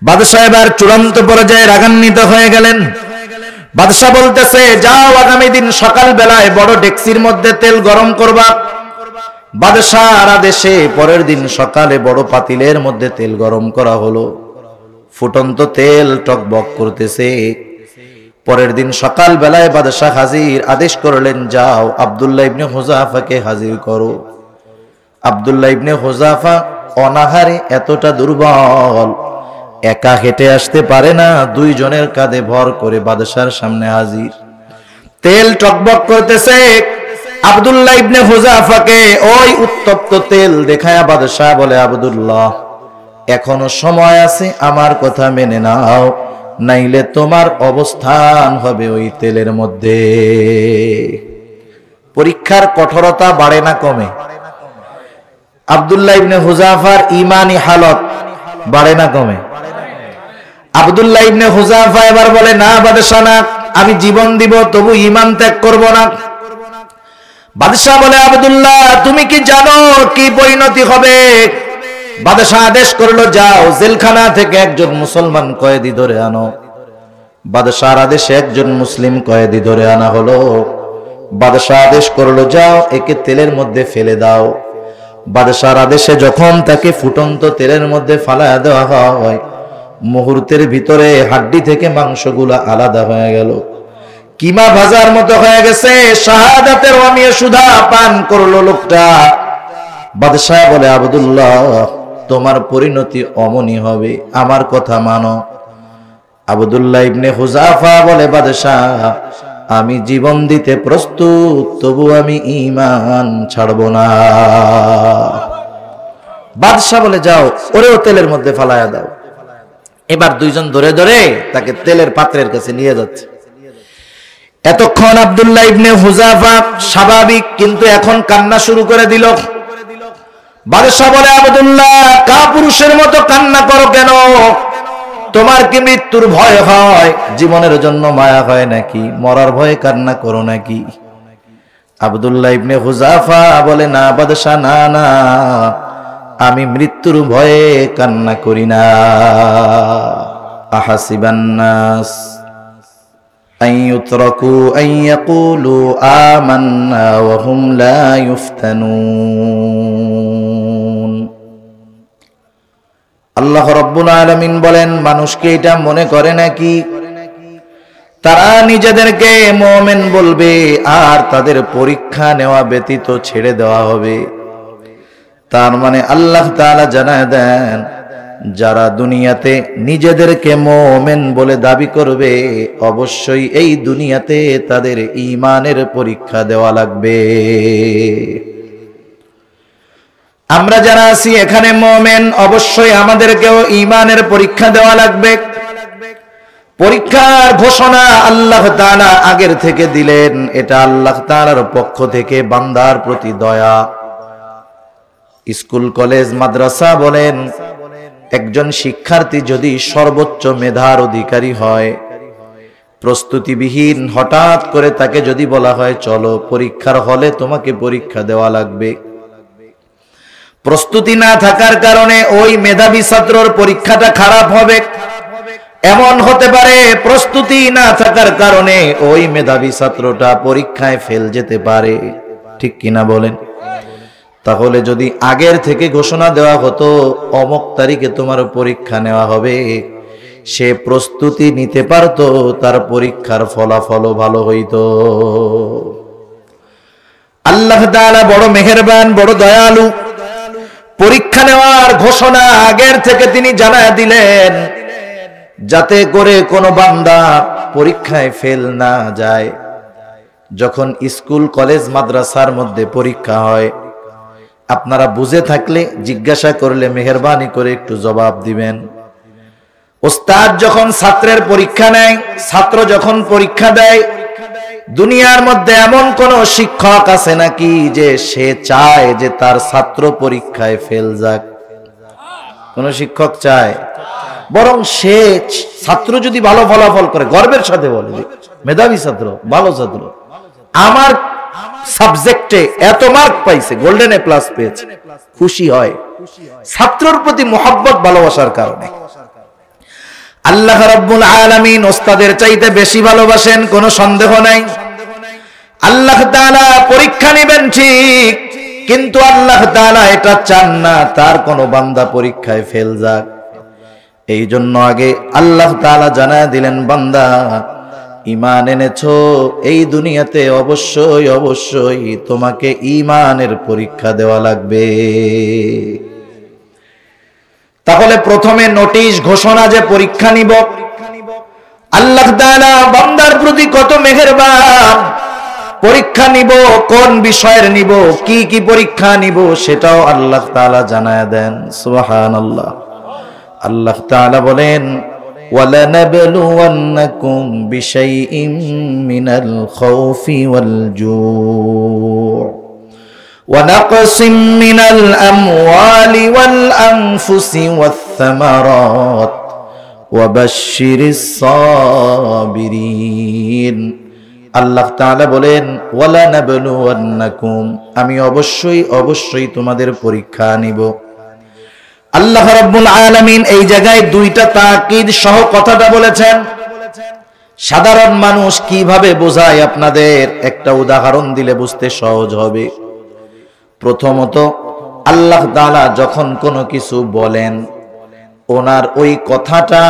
বাদশাহ এবার চূড়ান্ত পর্যায়ে রাগান্বিত হয়ে গেলেন। বাদশাহ বলতেছে, যাও আগামী দিন সকাল বেলায় বড় ডেকসির মধ্যে তেল গরম করবা। বাদশাহর আদেশে পরের দিন সকালে বড় পাতিলের মধ্যে তেল গরম করা হলো। ফুটন্ত তেল টকবক করতেছে। পরের দিন সকাল বেলায় বাদশাহ হাজির আদেশ করলেন, যাও আব্দুল্লাহ ইবনে হুযাফাকে হাজির করো। আব্দুল্লাহ ইবনে হুযাফা অনাহারে এতটা দুর্বল, একা হেঁটে আসতে পারে না, দুইজনের কাঁধে ভর করে বাদশার সামনে হাজির। তেল টকবক করতেছে। আব্দুল্লাহ ইবনে হুযাফাকে ওই উত্তপ্ত তেল দেখায়া বাদশাহ বলে, আব্দুল্লাহ, এখনো সময় আছে, আমার কথা মেনে নাও, নাইলে তোমার অবস্থান হবে ওই তেলের মধ্যে। পরীক্ষার কঠোরতা বাড়ে না কমে? আব্দুল্লাহ ইবনে হুযাফার ঈমানি হালত বাড়ে না কমে? আব্দুল্লাহ ইবনে হুযাফা এবার বলে, না বাদশাহ না, আমি জীবন দিব তবু ঈমান ত্যাগ করব না। বাদশাহ বলে, আব্দুল্লাহ, তুমি কি জানো কি পরিণতি হবে? বাদশাহ আদেশ করলো, যাও জেলখানা থেকে একজন মুসলমান কয়েদি ধরে আনো। বাদশাহর আদেশে একজন মুসলিম কয়েদি ধরে আনা হলো। বাদশাহ আদেশ করলো, যাও একে তেলের মধ্যে ফেলে দাও। বাদশাহর আদেশে যখন তাকে ফুটন্ত তেলের মধ্যে ফালায়া দেওয়া হয়, মুহূর্তের ভিতরে হাড্ডি থেকে মাংসগুলা আলাদা হয়ে গেল, কিমা ভাজার মতো হয়ে গেছে। শাহাদাতের অমিয় সুধা পান করলো লোকটা। বাদশাহ বলে, আব্দুল্লাহ, তোমার পরিণতি অমনি হবে, আমার কথা মানো। আব্দুল্লাহ ইবনে হুযাফা বলে, বাদশাহ, আমি জীবন দিতে প্রস্তুত, তবু আমি ঈমান ছাড়ব না। বাদশাহ বলে, যাও ওরেও তেলের মধ্যে ফালায়া দাও। এবার দুইজন ধরে ধরে তাকে তেলের পাত্রের কাছে নিয়ে যাচ্ছে। এতক্ষণ আব্দুল্লাহ ইবনে হুযাফা স্বাভাবিক, কিন্তু এখন কান্না শুরু করে দিল। বাদশাহ বলে, আব্দুল্লাহ, কাপুরুষের মতো কান্না করো কেন? তোমার কি মৃত্যুর ভয় হয়? জীবনের জন্য মায়া হয় নাকি? মরার ভয়ে কান্না করো নাকি? আব্দুল্লাহ ইবনে হুযাফা বলে, না বাদশাহ, না না, আমি মৃত্যুর ভয়ে কান্না করি না। আহাসিবান নাস আন ইউতরাকু আন ইয়াকুলু আমান্না ওয়া হুম লা ইফতানুন। আল্লাহ রাব্বুল আলামিন বলেন, মানুষ কি এটা মনে করে নাকি তারা নিজেদেরকে মুমিন বলবে আর তাদের পরীক্ষা নেওয়া ব্যতীত ছেড়ে দেওয়া হবে? তার মানে আল্লাহ তাআলা জানায় দেন, যারা দুনিয়াতে নিজেদেরকে মুমিন বলে দাবি করবে, অবশ্যই এই দুনিয়াতে তাদের ঈমানের পরীক্ষা দেওয়া লাগবে। আমরা যারা আছি এখানে মুমিন, অবশ্যই আমাদেরকেও ঈমানের পরীক্ষা দেওয়া লাগবে। পরীক্ষার ঘোষণা আল্লাহ তাআলা আগের থেকে দিলেন, এটা আল্লাহ তাআলার পক্ষ থেকে বান্দার প্রতি দয়া। স্কুল কলেজ মাদ্রাসা বলেন, একজন শিক্ষার্থী যদি সর্বোচ্চ মেধার অধিকারী হয়, প্রস্তুতিবিহীন হঠাৎ করে তাকে যদি বলা হয়, চলো পরীক্ষার হলে তোমাকে পরীক্ষা দেওয়া লাগবে, প্রস্তুতি না থাকার কারণে ওই মেধাবী ছাত্রর পরীক্ষাটা খারাপ হবে। এমন হতে পারে প্রস্তুতি না থাকার কারণে ওই মেধাবী ছাত্রটা পরীক্ষায় ফেল যেতে পারে। ঠিক কিনা বলেন? তাহলে যদি আগের থেকে ঘোষণা দেওয়া হতো অমুক তারিখে তোমার পরীক্ষা নেওয়া হবে, সে প্রস্তুতি নিতে পারতো, তার পরীক্ষার ফলাফলও ভালো হইতো। আল্লাহ তাআলা বড় মেহেরবান, বড় দয়ালু। পরীক্ষা নেওয়ার ঘোষণা আগের থেকে তিনি জানায় দিলেন, যাতে করে কোনো বান্দা পরীক্ষায় ফেল না যায়। যখন স্কুল কলেজ মাদ্রাসার মধ্যে পরীক্ষা হয়, আপনারা বুঝে থাকলে জিজ্ঞাসা করলে মেহেরবানি করে একটু জবাব দিবেন। ওস্তাদ যখন ছাত্রের পরীক্ষা নেয়, ছাত্র যখন পরীক্ষা দেয়, দুনিয়ার মধ্যে এমন কোন শিক্ষক আছে নাকি যে সে চায় যে তার ছাত্র পরীক্ষায় ফেল যাক? কোন শিক্ষক চায়? বরং সে ছাত্র যদি ভালো ফলাফল করে গর্বের সাথে বলে, মেধাবী ছাত্র, ভালো ছাত্র, আমার সাবজেক্টে এত মার্ক পাইছে, গোল্ডেন এ প্লাস পেয়েছে, খুশি হয় ছাত্রের প্রতি মহব্বত ভালোবাসার কারণে। আল্লাহ রাব্বুল আলামিন ওস্তাদের চাইতে বেশি ভালোবাসেন, কোনো সন্দেহ নাই। আল্লাহ তাআলা পরীক্ষা নেবেন ঠিক, কিন্তু আল্লাহ তাআলা এটা চান না তার কোনো বান্দা পরীক্ষায় ফেল যাক। এই জন্য আগে আল্লাহ তাআলা জানায় দিলেন, বান্দা ঈমান এনেছো, এই দুনিয়াতে অবশ্যই অবশ্যই তোমাকে ঈমানের পরীক্ষা দেওয়া লাগবে। তাহলে প্রথমে নোটিশ ঘোষণা যে পরীক্ষা নিব। আল্লাহ তাআলা বান্দার প্রতি কত মেহেরবান। পরীক্ষা নিব, কোন বিষয়ের নিব, কি কি পরীক্ষা নিব সেটাও আল্লাহ তাআলা জানায় দেন। সুবহানাল্লাহ। আল্লাহ তাআলা বলেন, وَلَنَبْلُوَنَّكُمْ بِشَيْءٍ مِّنَ الْخَوْفِ وَالْجُوعِ وَنَقْصٍ مِّنَ الْأَمْوَالِ وَالْأَنفُسِ وَالثَّمَرَاتِ وَبَشِّرِ الصَّابِرِينَ। আল্লাহ তাআলা বলেন, ওয়ালানাবলুওয়ান্নাকুম, আমি অবশ্যই অবশ্যই তোমাদের পরীক্ষা নিব। আল্লাহ রাব্বুল আলামিন এই জায়গায় দুইটা তাকিদ সহ কথাটা বলেছেন। সাধারণ মানুষ কিভাবে বোঝায় আপনাদের একটা উদাহরণ দিলে বুঝতে সহজ হবে। প্রথমত, আল্লাহ তাআলা যখন কোনো কিছু বলেন, ওনার ওই কথাটা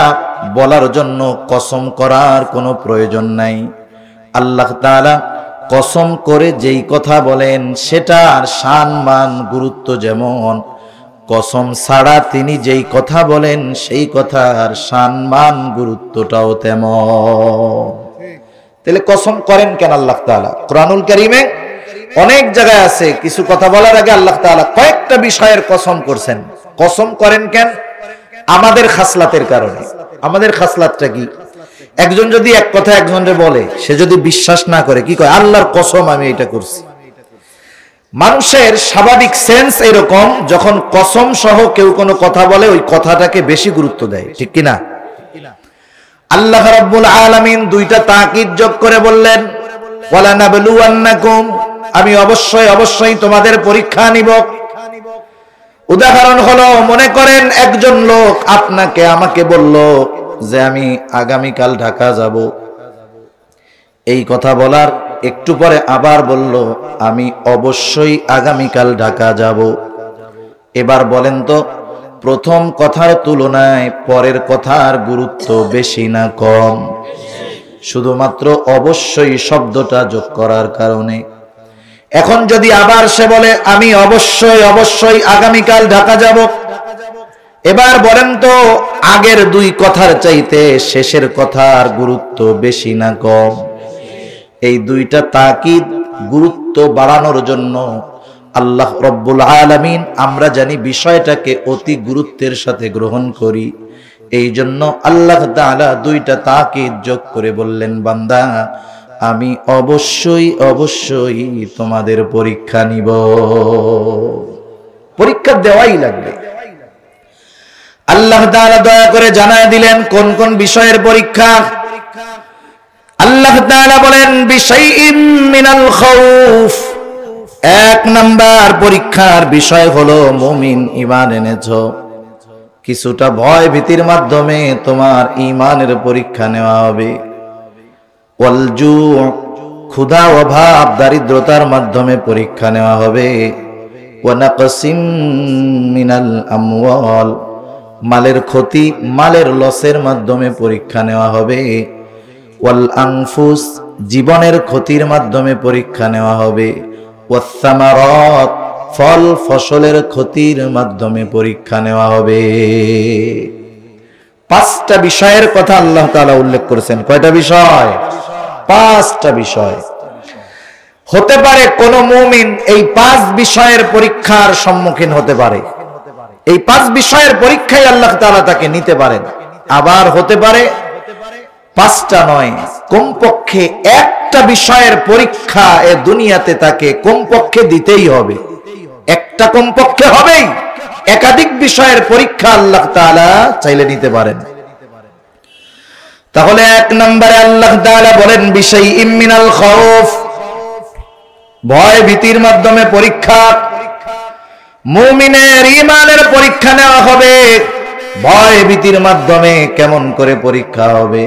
বলার জন্য কসম করার কোনো প্রয়োজন নাই। আল্লাহ তাআলা কসম করে যেই কথা বলেন সেটার শান মান গুরুত্ব যেমন, কসম ছাড়া তিনি যেই কথা বলেন সেই কথার শান মান গুরুত্বটাও তেমন। তাহলে কসম করেন কেন আল্লাহ তাআলা? কুরআনুল কারীমে অনেক জায়গায় আছে, কিছু কথা বলার আগে আল্লাহ তাআলা কয়েকটা বিষয়ের কসম করছেন। কসম করেন কেন? আমাদের খাসলাতের কারণে। আমাদের খাসলাতটা কি? একজন যদি এক কথা একজনকে বলে, সে যদি বিশ্বাস না করে, কি কয়? আল্লাহর কসম আমি এটা করছি। মানুষের স্বাভাবিক সেন্স এরকম, যখন কসম সহ কেউ কোনো কথা বলে ওই কথাটাকে বেশি গুরুত্ব দেয়, ঠিক কিনা? আল্লাহ রাব্বুল আলামিন দুইটা তাকিদ যোগ করে বললেন, ওয়ালানাবলুওয়ান্নাকুম, আমি অবশ্যই অবশ্যই তোমাদের পরীক্ষা নিব। উদাহরণ হলো, মনে করেন একজন লোক আপনাকে আমাকে বলল যে আমি আগামীকাল ঢাকা যাব। এই কথা বলার একটু পরে আবার বলল আমি অবশ্যই আগামীকাল ঢাকা যাব। এবার বলেন তো, প্রথম কথার তুলনায় পরের কথার গুরুত্ব বেশি না কম? শুধুমাত্র অবশ্যই শব্দটা যোগ করার কারণে। এখন যদি আবার সে বলে আমি অবশ্যই অবশ্যই আগামীকাল ঢাকা যাব, এবার বলেন তো আগের দুই কথার চাইতে শেষের কথার গুরুত্ব বেশি না কম? এই দুইটা তাকিদ গুরুত্ব বাড়ানোর জন্য আল্লাহ রব্বুল আলামিন, আমরা জানি বিষয়টাকে অতি গুরুত্বের সাথে গ্রহণ করি, এই জন্য আল্লাহ তাআলা দুইটা তাকিদ যোগ করে বললেন, বান্দা আমি অবশ্যই অবশ্যই তোমাদের পরীক্ষা নিব। পরীক্ষা দেওয়াই লাগবে। আল্লাহ তাআলা দয়া করে জানায় দিলেন কোন কোন বিষয়ের পরীক্ষা। আল্লাহ তাআলা বলেন, বিশাইইম মিনাল খাউফ, এক নাম্বার পরীক্ষার বিষয় হলো মুমিন ঈমান এনেছো, কিছুটা ভয় ভীতির মাধ্যমে তোমার ঈমানের পরীক্ষা নেওয়া হবে। ওয়াল জু, ক্ষুধা অভাব দারিদ্রতার মাধ্যমে পরীক্ষা নেওয়া হবে। ওয়া নাকসিম মিনাল আমওয়াল, মালের ক্ষতি মালের লসের মাধ্যমে পরীক্ষা নেওয়া হবে। ওয়াল আনফুস, জীবনের ক্ষতির মাধ্যমে পরীক্ষা নেওয়া হবে। ওয়াস সামারাত, ফল ফসলের ক্ষতির মাধ্যমে পরীক্ষা নেওয়া হবে। পাঁচটা বিষয়ের কথা আল্লাহ তাআলা উল্লেখ করেছেন। কয়টা বিষয়? পাঁচটা বিষয়। হতে পারে কোন মুমিন এই পাঁচ বিষয়ের পরীক্ষার সম্মুখীন হতে পারে, এই পাঁচ বিষয়ের পরীক্ষায় আল্লাহ তাআলা তাকে নিতে পারেন। আবার হতে পারে পাঁচটা নয়, কমপক্ষে একটা বিষয়ের পরীক্ষা এ দুনিয়াতে তাকে কমপক্ষে দিতেই হবে। একটা কমপক্ষে হবেই, একাধিক বিষয়ের পরীক্ষা আল্লাহ তাআলা চাইলে নিতে পারেন। তাহলে এক নম্বরে আল্লাহ তাআলা বলেন বিশাইইম মিনাল খাউফ, ভয় ভীতির মাধ্যমে পরীক্ষা। মুমিনের ঈমানের পরীক্ষা নেওয়া হবে। ভয় ভীতির মাধ্যমে কেমন করে পরীক্ষা হবে।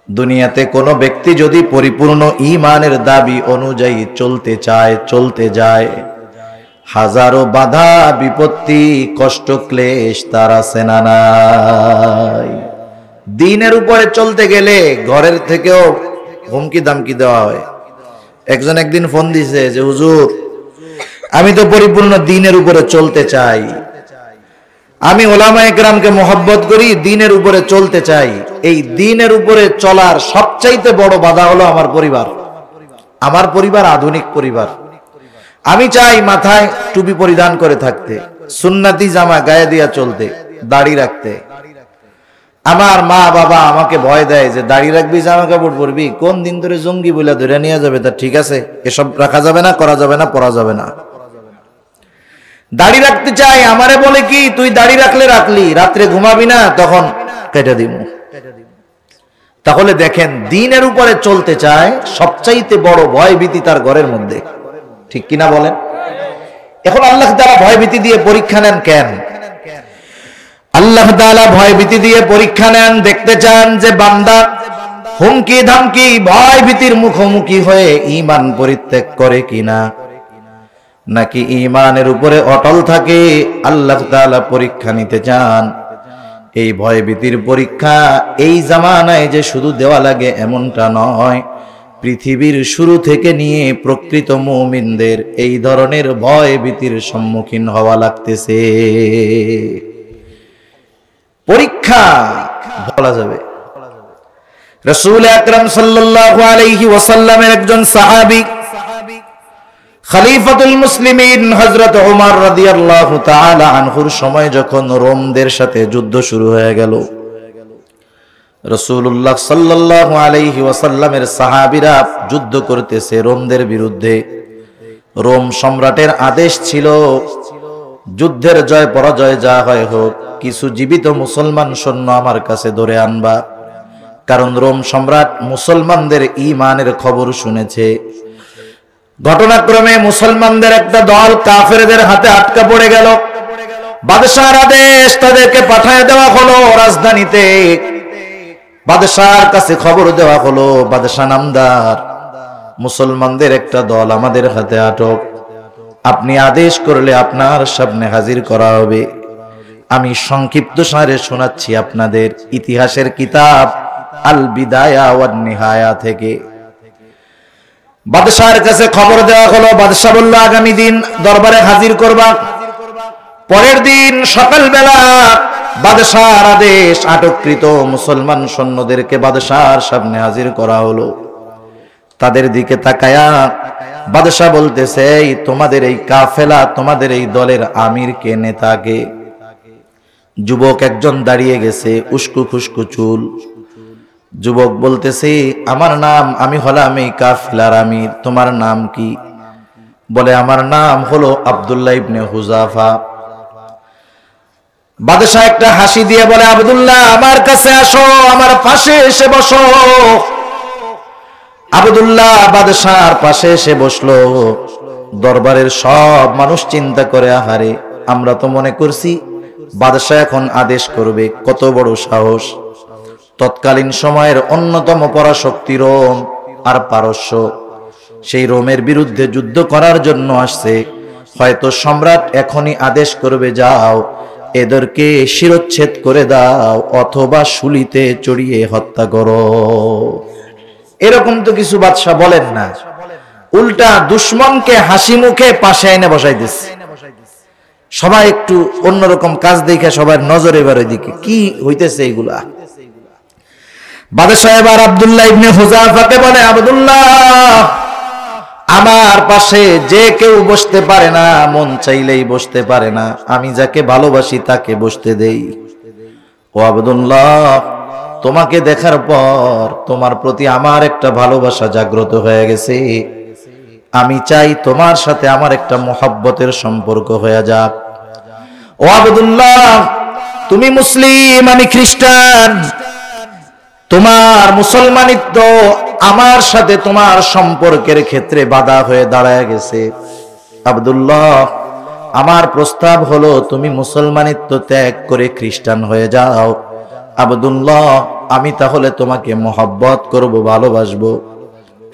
দুনিয়াতে কোনো ব্যক্তি যদি পরিপূর্ণ ঈমানের দাবি অনুযায়ী চলতে যায়, হাজারো বাধা বিপত্তি কষ্ট ক্লেশ তার আছে না নাই। দ্বীনের উপরে চলতে গেলে ঘরের থেকেও হুমকি দামকি দেওয়া হয়। একজন একদিন ফোন দিছে যে হুজুর, আমি তো পরিপূর্ণ দ্বীনের উপরে চলতে চাই, আমি ওলামায়ে কেরামকে মহব্বত করি, দ্বীনের উপরে চলতে চাই। এই দ্বীনের উপরে চলার সবচাইতে বড় বাধা হলো আমার পরিবার। আমার পরিবার আধুনিক পরিবার। আমি চাই মাথায় টুপি পরিধান করে থাকতে, সুন্নতি জামা গায়ে দিয়া চলতে, দাড়ি রাখতে। আমার মা বাবা আমাকে ভয় দেয় যে দাড়ি রাখবি, জামা কাপড় পরবি, কোন দিন ধরে জঙ্গি বলে ধরে নিয়ে যাবে। তা ঠিক আছে, এসব রাখা যাবে না, করা যাবে না, পরা যাবে না। দাড়ি রাখতে চাই, আমারে বলে কি তুই দাড়ি রাখলি, রাত্রে ঘুমাবি না, তখন কেটে দিব। তাহলে দেখেন, দ্বীনের উপরে চলতে চায়, সবচাইতে বড় ভয় ভীতি তার ঘরের মধ্যে, ঠিক কিনা বলেন? এখন আল্লাহ তাআলা ভয় ভীতি দিয়ে পরীক্ষা নেন কেন? আল্লাহ তাআলা ভয় ভীতি দিয়ে পরীক্ষা নেন, দেখতে চান যে বান্দা হুমকি ধামকি ভয় ভীতির মুখোমুখি হয়ে ঈমান পরিত্যাগ করে কিনা, নাকি ঈমানের উপরে অটল থাকে। আল্লাহ তাআলা পরীক্ষা নিতে চান। এই ভয় ভীতির পরীক্ষা এই জামানায় যে শুধু দেওয়া লাগে এমনটা নয়, পৃথিবীর শুরু থেকে নিয়ে প্রকৃত মুমিনদের এই ধরনের ভয় ভীতির সম্মুখীন হওয়া লাগতেছে। পরীক্ষা বলা যাবে। রাসূল আকরাম সাল্লাল্লাহু আলাইহি ওয়াসাল্লামের একজন সাহাবী, খলিফাতুল মুসলিমিন হযরত ওমর রাদিয়াল্লাহু তাআলা আনহুর সময় যখন রোমদের সাথে যুদ্ধ শুরু হয়ে গেল, রাসূলুল্লাহ সাল্লাল্লাহু আলাইহি ওয়াসাল্লামের সাহাবীরা যুদ্ধ করতেছে রোমদের বিরুদ্ধে। রোম সম্রাটের আদেশ ছিল, যুদ্ধের জয় পরাজয় যা হয় হোক, কিছু জীবিত মুসলমান সৈন্য আমার কাছে ধরে আনবা। কারণ রোম সম্রাট মুসলমানদের ঈমানের খবর শুনেছে। ঘটনাক্রমে মুসলমানদের একটা দল কাফেরদের হাতে আটকা পড়ে গেল। বাদশাহর আদেশ, তাদেরকে পাঠায় দেওয়া হলো রাজধানীতে। বাদশাহর কাছে খবর দেওয়া হলো, বাদশাহ নামদার, মুসলমানদের একটা দল আমাদের হাতে আটক, আপনি আদেশ করলে আপনার সামনে হাজির করা হবে। আমি সংক্ষিপ্ত সারে শোনাচ্ছি আপনাদের ইতিহাসের কিতাব আল বিদায়া ওয়ান নিহায়া থেকে। বাদশাহর কাছে খবর দেওয়া হলো। বাদশাহ বলল, আগামী দিন দরবারে হাজির করবা। পরের দিন সকালবেলা বাদশাহর আদেশ, আটককৃত মুসলমান সৈন্যদেরকে বাদশাহর সামনে হাজির করা হলো। তাদের দিকে তাকায়া বাদশাহ বলতেছে, তোমাদের এই কাফেলা, তোমাদের এই দলের আমির কে, নেতা কে? যুবক একজন দাঁড়িয়ে গেছে, উস্কু খুস্কু চুল। যুবক বলতেছে, আমার নাম, আমি হলাম এই কাফেলার আমির। তোমার নাম কি? বলে, আমার নাম হলো আব্দুল্লাহ ইবনে হুযাফা। বাদশাহ একটা হাসি দিয়ে বলে, আব্দুল্লাহ, আমার কাছে আসো, আমার পাশে এসে বসো। আব্দুল্লাহ বাদশাহর পাশে এসে বসলো। দরবারের সব মানুষ চিন্তা করে, আহারে, আমরা তো মনে করছি বাদশাহ এখন আদেশ করবে, কত বড় সাহস। তৎকালীন সময়ের অন্যতম পরাশক্তি রোম আর পারস্য, সেই রোমের বিরুদ্ধে যুদ্ধ করার জন্য আসছে। হয়তো সম্রাট এখনই আদেশ করবে, যাও এদেরকে শিরচ্ছেদ করে দাও, অথবা শুলিতে চড়িয়ে হত্যা করো। এরকম তো কিছু বাদশা বলেন না, উল্টা দুশ্মনকে হাসি মুখে পাশে এনে বসাইতেছে। সবাই একটু অন্যরকম কাজ দেখে সবার নজর এবার ওইদিকে, কি হইতেছে এইগুলা। বাদশাহ এবার আব্দুল্লাহ ইবনে হুযাফাকে বলে, আব্দুল্লাহ, আমার পাশে যে কেউ বসতে পারে না, মন চাইলেই বসতে পারে না, আমি যাকে ভালোবাসি তাকে বসতে দেই। ও আব্দুল্লাহ, তোমাকে দেখার পর তোমার প্রতি আমার একটা ভালোবাসা জাগ্রত হয়ে গেছে। আমি চাই তোমার সাথে আমার একটা মহব্বতের সম্পর্ক হয়ে যাক। ও আব্দুল্লাহ, তুমি মুসলিম, আমি খ্রিস্টান, তোমার মুসলমানিত্ব আমার সাথে তোমার সম্পর্কের ক্ষেত্রে বাধা হয়ে দাঁড়ায় গেছে। আব্দুল্লাহ, আমার প্রস্তাব হলো তুমি মুসলমানিত্ব ত্যাগ করে খ্রিস্টান হয়ে যাও। আব্দুল্লাহ, আমি তাহলে তোমাকে মহব্বত করব, ভালোবাসবো।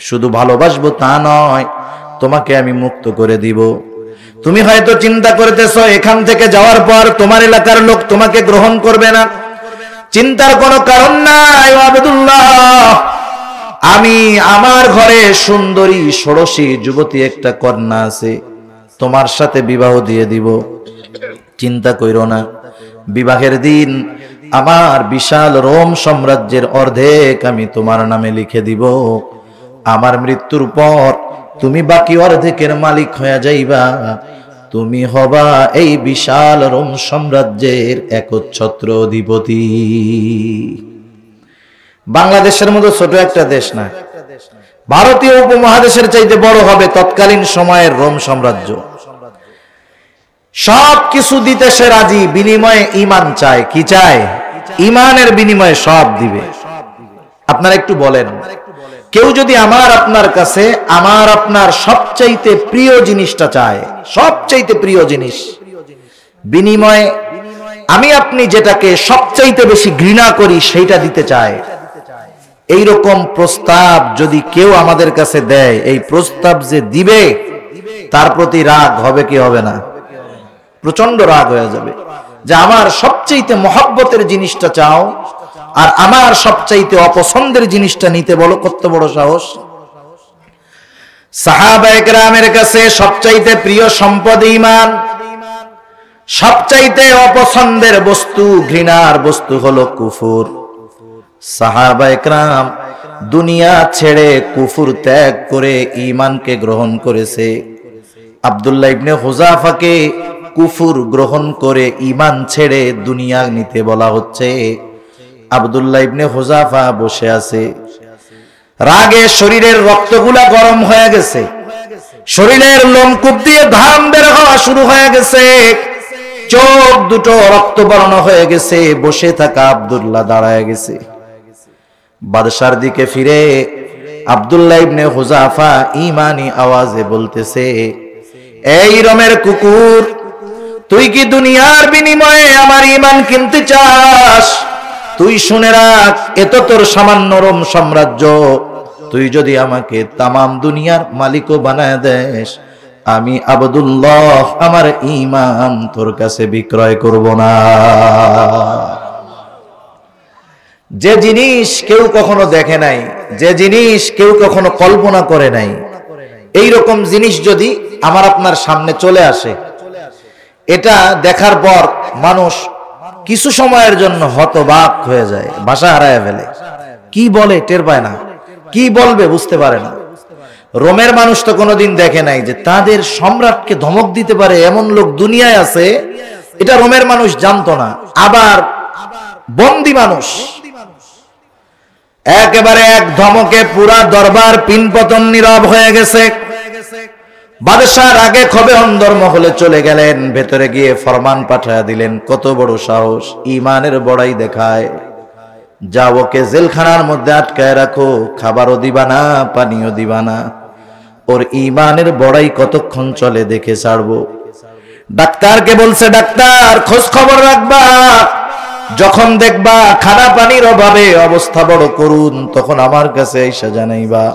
শুধু ভালোবাসবো তা নয়, তোমাকে আমি মুক্ত করে দিব। তুমি হয়তো চিন্তা করতেছো এখান থেকে যাওয়ার পর তোমার এলাকার লোক তোমাকে গ্রহণ করবে না। চিন্তার কোনো কারণ নাই আব্দুল্লাহ, আমি আমার ঘরে সুন্দরী ষোড়শী যুবতী একটা কন্যা আছে, তোমার সাথে বিবাহ দিয়ে দিব। চিন্তা কইরো না, বিবাহের দিন আমার বিশাল রোম সাম্রাজ্যের অর্ধেক আমি তোমার নামে লিখে দিব। আমার মৃত্যুর পর তুমি বাকি অর্ধেকের মালিক হয়ে যাইবা। তুমি হবা এই বিশাল রোম সাম্রাজ্যের একচ্ছত্র অধিপতি। বাংলাদেশের মতো ছোট একটা দেশ না, ভারতীয় উপমহাদেশের চাইতে বড় হবে তৎকালীন সময়ের রোম সাম্রাজ্য। সব কিছু দিতে সে রাজি, বিনিময়ে ঈমান চায়। কি চায়? ঈমানের বিনিময়ে সব দিবে। আপনারা একটু বলেন, কেউ যদি আমার আপনার কাছে আমার আপনার সবচাইতে প্রিয় জিনিসটা চায়, সবচাইতে প্রিয় জিনিস, বিনিময়ে আমি আপনি যেটাকে সবচাইতে বেশি ঘৃণা করি সেইটা দিতে চায়, এইরকম প্রস্তাব যদি কেউ আমাদের কাছে দেয়, এই প্রস্তাব যে দিবে তার প্রতি রাগ হবে কি হবে না? প্রচন্ড রাগ হয়ে যাবে যে আমার সবচাইতে মহব্বতের জিনিসটা চাও আর আমার সবচাইতে অপছন্দের জিনিসটা নিতে বলো, কত বড় সাহস! সাহাবায়ে কেরামের কাছে সবচাইতে প্রিয় সম্পদ ঈমান, সবচাইতে অপছন্দের বস্তু, ঘৃণার বস্তু হলো কুফর। সাহাবায়ে কেরাম দুনিয়া ছেড়ে কুফর ত্যাগ করে ঈমানকে গ্রহণ করেছে। আব্দুল্লাহ ইবনে হুযাফাকে কুফর গ্রহণ করে ঈমান ছেড়ে দুনিয়া নিতে বলা হচ্ছে। আব্দুল্লাহ ইবনে হুযাফা বসে আছে, রাগে শরীরের রক্তগুলা গরম হয়ে গেছে, শরীরের লোমকূপ দিয়ে ঘাম বের হওয়া শুরু হয়ে গেছে, চোখ দুটো রক্তবর্ণ হয়ে গেছে। বসে থাকা আব্দুল্লাহ দাঁড়ায় গেছে। বাদশার দিকে ফিরে আব্দুল্লাহ ইবনে হুযাফা ঈমানি আওয়াজে বলতেছে, এই রোমের কুকুর, তুই কি দুনিয়ার বিনিময়ে আমার ঈমান কিনতে চাস? তুই শুনে রাখ, এত তোর সামান্য রোম সাম্রাজ্য, তুই যদি আমাকে তামাম দুনিয়ার মালিকও বানায় দেস, আমি আব্দুল্লাহ আমার ঈমান তোর কাছে বিক্রয় করব না। যে জিনিস কেউ কখনো দেখে নাই, যে জিনিস কেউ কখনো কল্পনা করে নাই, এই রকম জিনিস যদি আমার আপনার সামনে চলে আসে, এটা দেখার পর মানুষ কিছু সময়ের জন্য হতবাক হয়ে যায়, ভাষা হারায় ফেলে, কি বলে টের পায় না, কি বলবে বুঝতে পারে না। রোমের মানুষ তো কোনোদিন দেখে নাই যে তাদের সম্রাটকে ধমক দিতে পারে এমন লোক দুনিয়ায় আছে, এটা রোমের মানুষ জানতো না। আবার বন্দী মানুষ, একেবারে এক ধমকে পুরা দরবার পিনপতন নীরব হয়ে গেছে। বাদশাহ আগে ক্ষোভে অন্দরমহলে চলে গেলেন, ভেতরে গিয়ে ফরমান পাঠায়া দিলেন, কত বড় সাহস, ঈমানের বড়াই দেখায়, যাও ওকে জেলখানার মধ্যে আটকায় রাখো, খাবারও দিবা না, পানিও দিবা না, ওর ঈমানের বড়াই কতক্ষণ চলে দেখে ছাড়বো। ডাক্তারকে বলছে, ডাক্তার খোঁজ খবর রাখবা, যখন দেখবা খানা পানির অভাবে অবস্থা বড় করুন, তখন আমার কাছে এসে জানাইবা।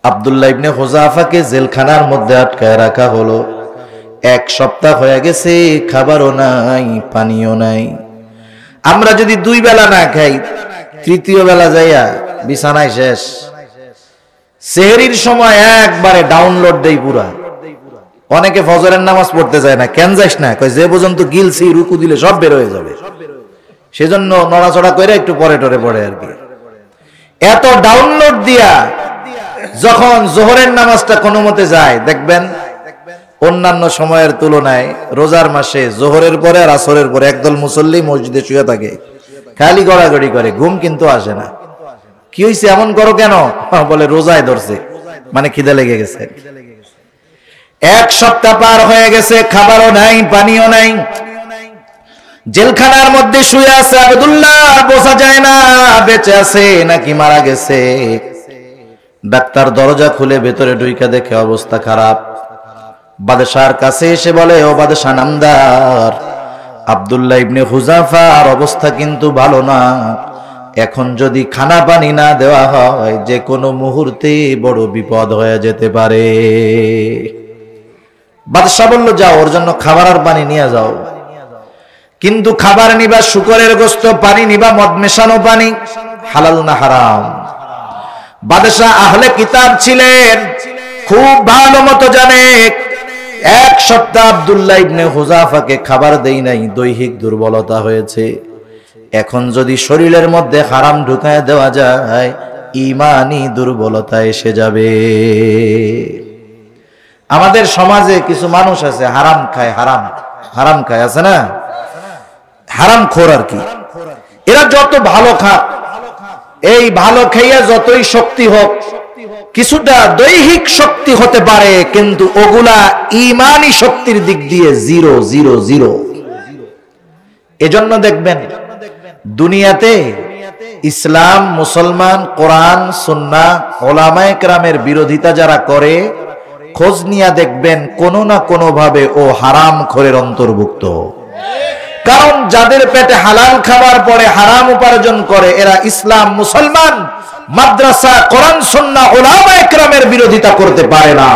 আব্দুল্লাহ ইবনে হুযাফাকে জেলখানার মধ্যে আটকায় রাখা হলো। এক সপ্তাহ হয়ে গেছে, খাবারও নাই, পানিও নাই। আমরা যদি 2 বেলা না খাই, তৃতীয় বেলা যাইয়া বিছানায় শেষ। সেহরির সময় একবারে ডাউনলোড দেই পুরা। অনেকে ফজরের নামাজ পড়তে যায় না, কেন যাস না? কই যে পর্যন্ত গিলছি রুকু দিলে সব বের হয়ে যাবে, সেজন্য নড়াচড়া করে একটু পরে টরে পড়ে আর কি। এত ডাউনলোড দিয়া যখন জোহরের নামাজটা কোনো মতে যায়, দেখবেন অন্যান্য সময়ের তুলনায় রোজার মাসে জোহরের পরে আর আসরের পরে একদল মুসল্লি মসজিদে শুয়ে থাকে, খালি গড়াগড়ি করে, ঘুম কিন্তু আসে না। কি হয়েছে, এমন করো কেন? বলে রোজায় ধরছে, মানে খিদে লেগে গেছে। এক সপ্তাহ পার হয়ে গেছে, খাবারও নাই, পানিও নাই, জেলখানার মধ্যে শুয়ে আছে আব্দুল্লাহ, বোঝা যায় না বেঁচে আছে নাকি মারা গেছে। ডাক্তার দরজা খুলে ভেতরে ঢুইকা দেখে অবস্থা খারাপ। বাদশার কাছে এসে বলে, ও বাদশা নামদার, আব্দুল্লাহ ইবনে হুযাফার অবস্থা কিন্তু ভালো না। এখন যদি খানা পানি না দেওয়া হয় যে কোনো মুহূর্তে বড় বিপদ হয়ে যেতে পারে। বাদশা বলল, যাও ওর জন্য খাবার আর পানি নিয়ে যাও। কিন্তু খাবার নিবা শুকরের গোশত, পানি নিবা মদ মেশানো পানি। হালাল না হারাম? বাদশা আহলে কিতাব ছিলেন, খুব ভালো মতো জানে। এক সপ্তাহ আব্দুল্লাহ ইবনে হুযাফাকে খাবার দেই নাই, দৈহিক দুর্বলতা হয়েছে। এখন যদি শরীরের মধ্যে হারাম ঢুকায় দেওয়া যায়, ঈমানি দুর্বলতা এসে যাবে। আমাদের সমাজে কিছু মানুষ আছে হারাম খায়, হারাম খায়, আছে না? হারাম খোর আর কি। এরা যত ভালো খাক, এই ভালো খাইয়া যতই শক্তি হোক, কিছুটা দৈহিক শক্তি হতে পারে, কিন্তু ওগুলা ঈমানি শক্তির দিক দিয়ে জিরো জিরো জিরো। এজন্য দেখবেন দুনিয়াতে ইসলাম, মুসলমান, কোরআন, সুন্নাহ, উলামায়ে কেরামের বিরোধিতা যারা করে, খোঁজ নিয়ে দেখবেন কোনো না কোনো ভাবে ও হারাম খোরের অন্তর্ভুক্ত। কারণ যাদের পেটে হালাল খাবার পড়ে, হারাম উপার্জন করে, এরা ইসলাম, মুসলমান, মাদ্রাসা, কোরআন, সুন্নাহ, উলামায়ে কেরামের বিরোধিতা করতে পারে না।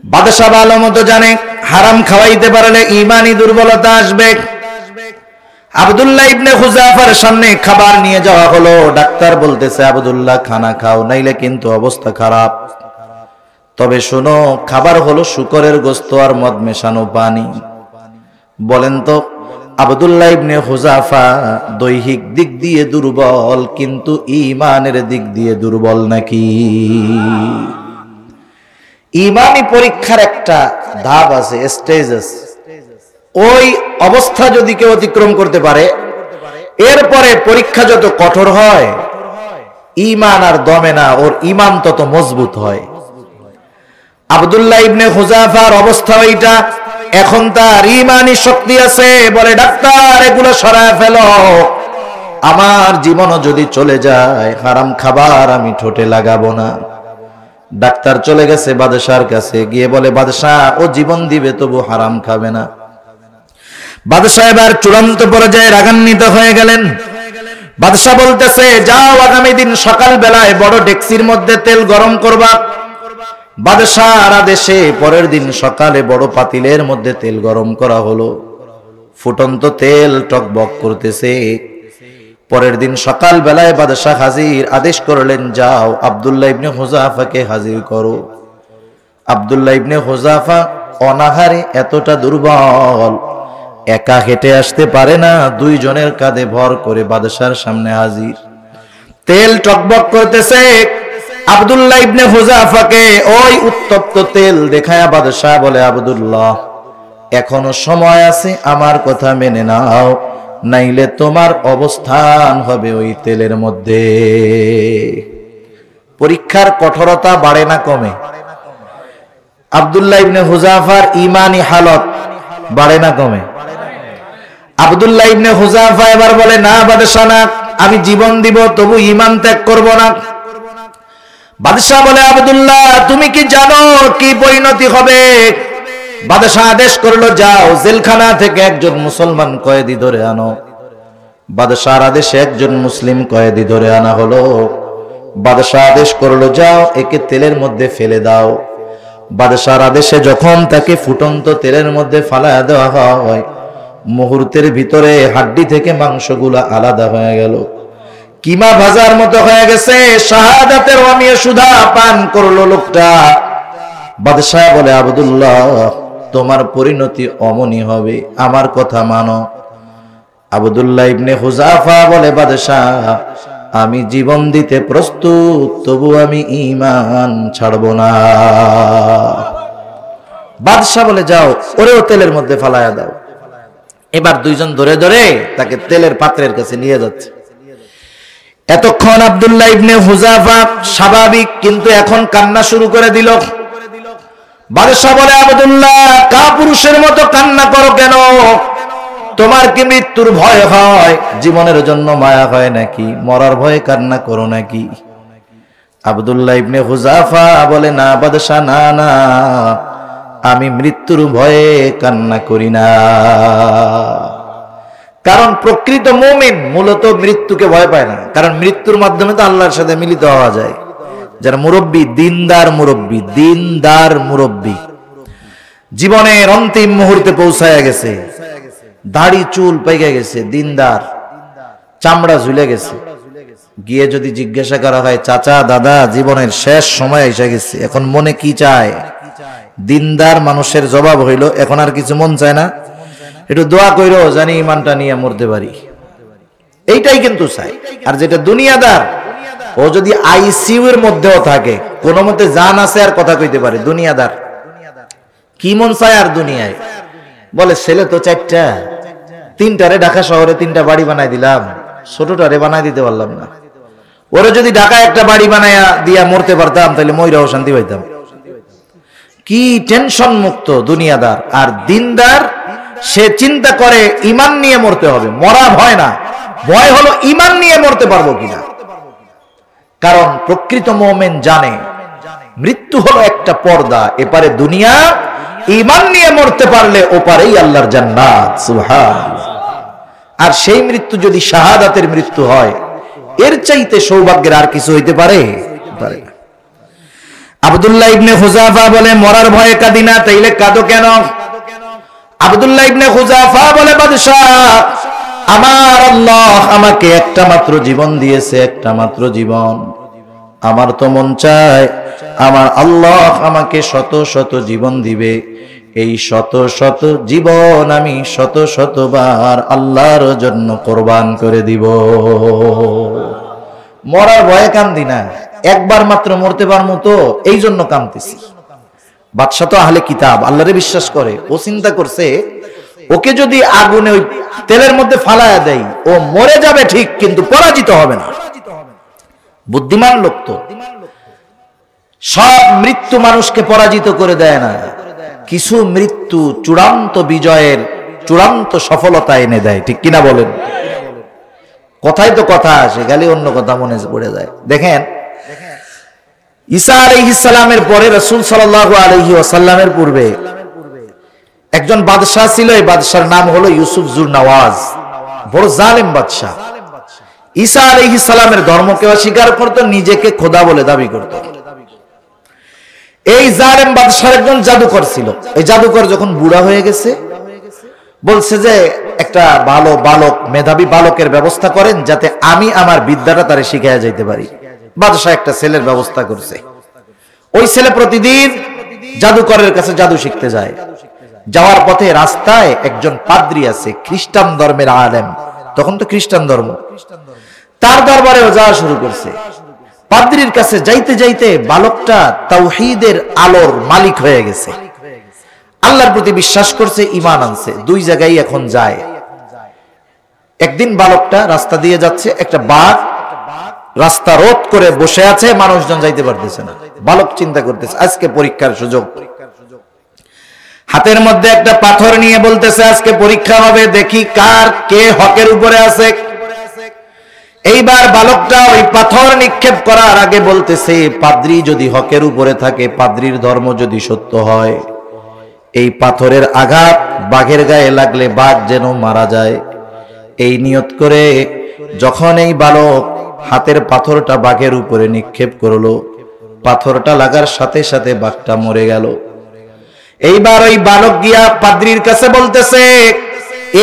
বাদশা ভালো মতো জানে হারাম খাওয়াইতে পারলে ঈমানি দুর্বলতা আসবে। আব্দুল্লাহ ইবনে হুযাফার সামনে খাবার নিয়ে যাওয়া হলো। ডাক্তার বলতেছে, আব্দুল্লাহ খানা খাও, নাইলে কিন্তু অবস্থা খারাপ। তবে শোনো, খাবার হলো শুকরের গোশত আর মদ মেশানো পানি। বলেন তো, আব্দুল্লাহ ইবনে হুযাফা দৈহিক দিক দিয়ে দুর্বল, কিন্তু ঈমানের দিক দিয়ে দুর্বল নাকি? ঈমানি পরীক্ষার একটা ধাপ আছে, স্টেজ আছে। ওই অবস্থা যদি কেউ অতিক্রম করতে পারে, এরপরে পরীক্ষা যত কঠোর হয়, ঈমান আর দমে না, ওর ঈমান তত মজবুত হয়। আব্দুল্লাহ ইবনে হুযাফার অবস্থা ওইটা। এখন তার ঈমানি শক্তি আছে। বলে, ডাক্তার এগুলো সরায় ফেলো, আমার জীবনও যদি চলে যায়, হারাম খাবার আমি ঠোঁটে লাগাবো না। ডাক্তার চলে গেছে বাদশার কাছে, গিয়ে বলে, বাদশাহ ও জীবন দিবে তবু হারাম খাবে না। বাদশাহ এবার চূড়ান্ত পর্যায়ে রাগান্বিত হয়ে গেলেন। বাদশাহ বলতেছে, যাও আগামী দিন সকাল বেলায় বড় ডেকসির মধ্যে তেল গরম করবা। বাদশাহর আদেশে পরের দিন সকালে বড় পাতিলের মধ্যে তেল গরম করা হলো। ফুটন্ত তেল টকবক করতেছে। পরের দিন সকাল বেলায় বাদশাহ হাজির, আদেশ করলেন, যাও আব্দুল্লাহ ইবনে হুযাফাকে হাজির করো। আব্দুল্লাহ ইবনে হুযাফা অনাহারে এতটা দুর্বল, একা হেঁটে আসতে পারে না, দুইজনের কাঁধে ভর করে বাদশার সামনে হাজির। তেল টকবক করতেছে। আব্দুল্লাহ ইবনে হুযাফাকে ওই উত্তপ্ত তেল দেখায়া বাদশাহ বলে, আব্দুল্লাহ এখনো সময় আছে, আমার কথা মেনে নাও, নাইলে তোমার অবস্থান হবে ওই তেলের মধ্যে। পরীক্ষার কঠোরতা বাড়ে না কমে? আব্দুল্লাহ ইবনে হুযাফার ঈমানি হালত বাড়ে না কমে? আব্দুল্লাহ ইবনে হুযাফা এবার বলে, না বাদশাহ না, আমি জীবন দিব তবু ঈমান ত্যাগ করব না। বাদশাহ বলে, আব্দুল্লাহ তুমি কি জানো কি পরিণতি হবে? বাদশাহ আদেশ করলো, যাও জেলখানা থেকে একজন মুসলমান কয়েদি ধরে আনো। বাদশাহর আদেশে একজন মুসলিম কয়েদি ধরে আনা হলো। বাদশাহ আদেশ করলো, যাও একে তেলের মধ্যে ফেলে দাও। বাদশাহর আদেশে যখন তাকে ফুটন্ত তেলের মধ্যে ফালায়া দেওয়া হয়, মুহূর্তের ভিতরে হাড্ডি থেকে মাংসগুলা আলাদা হয়ে গেল, কিমা ভাজার মতো হয়ে গেছে। শাহাদাতের অমিয় সুধা পান করলো লোকটা। বাদশাহ বলে, আব্দুল্লাহ তোমার পরিণতি অমনি হবে, আমার কথা মানো। আব্দুল্লাহ ইবনে হুযাফা বলে, বাদশাহ আমি জীবন দিতে প্রস্তুত, তবু আমি ঈমান ছাড়ব না। বাদশাহ বলে, যাও ওরেও তেলের মধ্যে ফালায়া দাও। এবার দুইজন ধরে ধরে তাকে তেলের পাত্রের কাছে নিয়ে যাচ্ছে। এতক্ষণ আব্দুল্লাহ ইবনে হুযাফা স্বাভাবিক, কিন্তু এখন কান্না শুরু করে দিল। বাদশাহ বলে, আব্দুল্লাহ কাপুরুষের মতো কান্না করো কেন? তোমার কি মৃত্যুর ভয় হয়? জীবনের জন্য মায়া হয় নাকি? মরার ভয়ে কান্না করো নাকি? আব্দুল্লাহ ইবনে হুযাফা বলে, না বাদশাহ, না না, আমি মৃত্যুর ভয়ে কান্না করি না। কারণ প্রকৃত মুমিন মূলত মৃত্যুকে ভয় পায় না, কারণ মৃত্যুর মাধ্যমে তো আল্লাহর সাথে মিলিত হওয়া যায়। যারা মুরব্বী, দিনদার মুরব্বী, জীবনের অন্তিম মুহূর্তে পৌঁছায় গেছে, দাড়ি চুল পেকে গেছে, দিনদার, চামড়া ঝুলে গেছে, গিয়ে যদি জিজ্ঞাসা করা হয়, চাচা দাদা জীবনের শেষ সময় এসে গেছে, এখন মনে কি চায়? দিনদার মানুষের জবাব হইল, এখন আর কিছু মন চায় না, একটু দোয়া কইরো জানি ইমানটা নিয়ে মরতে পারি, এইটাই কিন্তু চাই। আর যেটা দুনিয়াদার, ও যদি আইসিইউ এর মধ্যেও থাকে, কোনো মতে জান আছে আর কথা কইতে পারে, দুনিয়াদার কি মন চায় আর দুনিয়ায় বলে, ছেলে তো 4টা, 3টারে ঢাকা শহরে 3টা বাড়ি বানাই দিলাম, ছোটটারে বানাই দিতে পারলাম না। ওরে যদি ঢাকায় একটা বাড়ি বানাইয়া দিয়া মরতে পারতাম, তাহলে মইরাও শান্তি পাইতাম। কি টেনশন মুক্ত দুনিয়াদার। আর দিনদার সে চিন্তা করে ঈমান নিয়ে মরতে হবে, মরা ভয় না, ভয় হলো ঈমান নিয়ে মরতে পারবো কিনা। কারণ প্রকৃত মুমিন জানে মৃত্যু হলো একটা পর্দা, এপারে দুনিয়া, ঈমান নিয়ে মরতে পারলে ওপারেই আল্লাহর জান্নাত। সুবহানাল্লাহ। আর সেই মৃত্যু যদি শাহাদাতের মৃত্যু হয়, এর চাইতে সৌভাগ্যের আর কিছু হইতে পারে? আব্দুল্লাহ ইবনে হুযাফা বলে, মরার ভয়ে কাঁদি না, তাইলে কাঁদো কেন? আব্দুল্লাহ ইবনে হুযাফা বলে, বাদশাহ, আমার আল্লাহ আমাকে একটা মাত্র জীবন দিয়েছে, একটা মাত্র জীবন। আমার তো মন চায় আমার আল্লাহ আমাকে শত শত জীবন দিবে, এই শত শত জীবন আমি শত শতবার আল্লাহর জন্য কোরবান করে দিব। মরার ভয়ে কান্দি না, একবার মাত্র মরতে পারবো তো, এই জন্য কাঁদতেছি। বাদশা তো আহলে কিতাব, আল্লাহরে বিশ্বাস করে, ও চিন্তা করছে ওকে যদি আগুনে ওই তেলের মধ্যে ফালায়া দেয়, ও মরে যাবে ঠিক, কিন্তু পরাজিত হবে না। বুদ্ধিমান লোক তো। সব মৃত্যু মানুষকে পরাজিত করে দেয় না, কিছু মৃত্যু চূড়ান্ত বিজয়ের, চূড়ান্ত সফলতা এনে দেয়, ঠিক কিনা বলেন? কথাই তো কথা আসে, গালি অন্য কথা মনে পড়ে যায়। দেখেন, ঈসা আলাইহিস সালামের পরে রাসূল সাল্লাল্লাহু আলাইহি ওয়াসাল্লামের পূর্বে একজন বাদশা ছিল, এই বাদশার নাম হলো ইউসুফ জুরনওয়াজ, বড় জালেম বাদশা। ঈসা আলাইহিস সালামের ধর্মকে অস্বীকার করত, নিজেকে খোদা বলে দাবি করত। এই জালেম বাদশার একজন জাদুকর ছিল। এই জাদুকর যখন বুড়া হয়ে গেছে, বলছে যে একটা ভালো বালক, মেধাবী বালকের ব্যবস্থা করেন, যাতে আমি আমার বিদ্যাটা তারে শিখাইয়া যাইতে পারি। বাদশা একটা ছেলের ব্যবস্থা করছে। ওই ছেলে প্রতিদিন জাদুকরের কাছে জাদু শিখতে যায়। যাওয়ার পথে রাস্তায় একজন পাদ্রী আছে, খ্রিস্টান ধর্মের আলেম, তখন তো খ্রিস্টান ধর্ম, তার দরবারে যাওয়া শুরু করছে। পাদ্রীর কাছে যাইতে যাইতে বালকটা তাওহীদের আলোর মালিক হয়ে গেছে, আল্লাহর প্রতি বিশ্বাস করছে, ঈমান আনছে। দুই জায়গায় এখন যায়। একদিন বালকটা রাস্তা দিয়ে যাচ্ছে, একটা বাঘ রাস্তা রোধ করে বসে আছে, মানুষজন যাইতে পারতেছে না। বালক চিন্তা করতেছে, আজকে পরীক্ষার সুযোগ। হাতের মধ্যে একটা পাথর নিয়ে বলতেছে, আজকে পরীক্ষা হবে, দেখি কে হকের উপরে আছে। এইবার বালকটা ওই পাথর নিক্ষেপ করার আগে বলতেছে, পাদ্রী যদি হকের উপরে থাকে, পাদ্রীর ধর্ম যদি সত্য হয়, এই পাথরের আঘাত বাঘের গায়ে লাগলে বাঘ যেন মারা যায়, এই নিয়ত করে যখন এই বালক হাতের পাথরটা বাঘের উপরে নিক্ষেপ করলো, পাথরটা লাগার সাথে সাথে বাঘটা মরে গেল। এইবার ওই বালক গিয়া পাদ্রীর কাছে বলতেছে,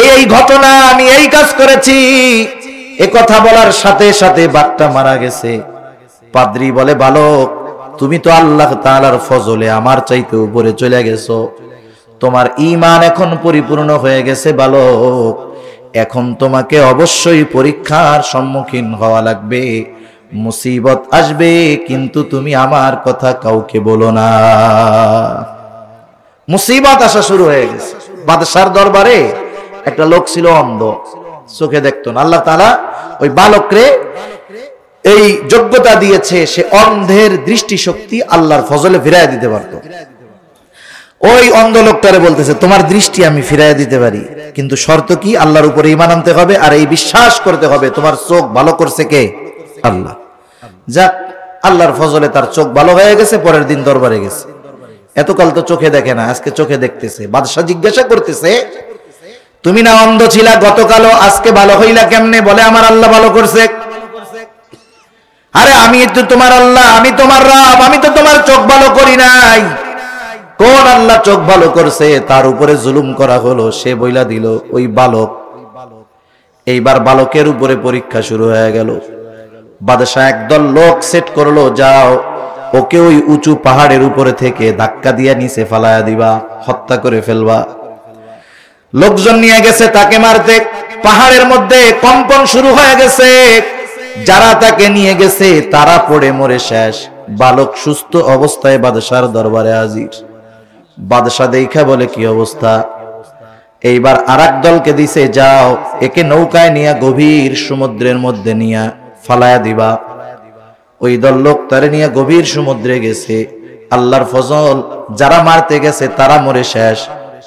এই ঘটনা, আমি এই কাজ করেছি। এ কথা বলার সাথে সাথে বাঘটা মারা গেছে। পাদ্রী বলে, বালক, তুমি তো আল্লাহ তাআলার ফজলে আমার চাইতে উপরে চলে গেছো, তোমার ঈমান এখন পরিপূর্ণ হয়ে গেছে বালক, এখন তোমাকে অবশ্যই পরীক্ষার সম্মুখীন হওয়া লাগবে, মুসিবত আসবে, কিন্তু তুমি আমার কথা কাউকে বলো না। মুসিবত আসা শুরু হয়ে গেছে। বাদশার দরবারে একটা লোক ছিল অন্ধ, চোখে দেখতো না। আল্লাহ তাআলা ওই বালকরে এই যোগ্যতা দিয়েছে, সে অন্ধের দৃষ্টিশক্তি আল্লাহর ফজলে ফিরাইয়া দিতে পারত। ওই অন্ধ লোকটারে বলতেছে, তোমার দৃষ্টি আমি ফিরাইয়া দিতে পারি, কিন্তু শর্ত কি? আল্লাহর উপরে ঈমান আনতে হবে, আর এই বিশ্বাস করতে হবে তোমার চোখ ভালো করছে কে? আল্লাহ। যাক, আল্লাহর ফজলে তার চোখ ভালো হয়ে গেছে, পরের দিন দরবারে গেছে। এতকাল তো চোখে দেখে না, আজকে চোখে দেখতেছে। বাদশা জিজ্ঞাসা করতেছে, তুমি না অন্ধ ছিলা গতকালও, আজকে ভালো হইলা কেমনে? বলে আমার আল্লাহ ভালো করছে। আরে আমি তো তোমার আল্লাহ, আমি তোমার রব, আমি তো তোমার চোখ ভালো করি নাই। কোন আল্লাহ চোখ ভালো করছে? তার উপরে জুলুম করা হলো, সে বইলা দিল ওই বালক। এইবার বালকের উপরে পরীক্ষা শুরু হয়ে গেল। বাদশা একদল লোক সেট করলো, যাও ওকে ওই উঁচু পাহাড়ের উপরে থেকে ধাক্কা দিয়া নিচে ফালায়া দিবা, হত্যা করে ফেলবা। লোকজন নিয়ে গেছে তাকে মারতে। পাহাড়ের মধ্যে কম্পন শুরু হয়ে গেছে। যারা তাকে নিয়ে গেছে তারা পড়ে মরে শেষ। বালক সুস্থ অবস্থায় বাদশার দরবারে হাজির। বাদশা দেখা বলে, কি অবস্থা? এইবার আরেক দলকে দিছে, যাও একে নৌকায় নিয়ে গভীর সমুদ্রের মধ্যে নিয়ে ফালায়া দিবা। ওই দল লোক তারে নিয়ে গভীর সমুদ্রে গেছে। আল্লাহর ফজল, যারা মারতে গেছে তারা মরে শেষ।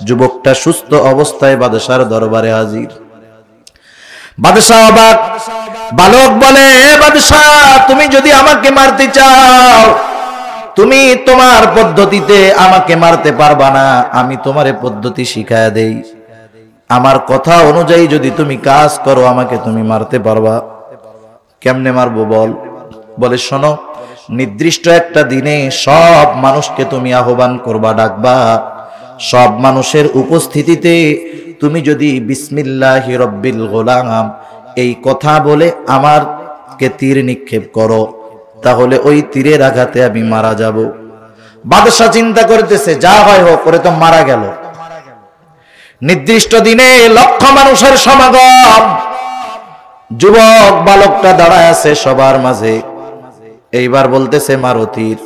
যুবকটা সুস্থ অবস্থায় বাদশার দরবারে হাজির। বাদশাহ অবাক। বালক বলে, বাদশাহ তুমি যদি আমাকে মারতে চাও, তুমি তোমার পদ্ধতিতে আমাকে মারতে পারবা না, আমি তোমারে পদ্ধতি শিখায়া দেই। আমার কথা অনুযায়ী যদি তুমি কাজ করো, আমাকে তুমি মারতে পারবা। কেমনে মারবো বল? বলে, শোনো, নির্দিষ্ট একটা দিনে সব মানুষকে তুমি আহ্বান করবা, ডাকবা। সব মানুষের উপস্থিতিতে তুমি যদি বিসমিল্লাহি রব্বিল গোলাম এই কথা বলে আমারকে তীর নিক্ষেপ করো, তাহলে ওই তীরের আঘাতে আমি মারা যাব। বাদশা চিন্তা করতেছে, যা হয় হোক, করে তো মারা গেল। নির্দিষ্ট দিনে লক্ষ মানুষের সমাগম। যুবক বালকটা দাঁড়ায় আছে সবার মাঝে। এইবার বলতেছে, মারো তীর।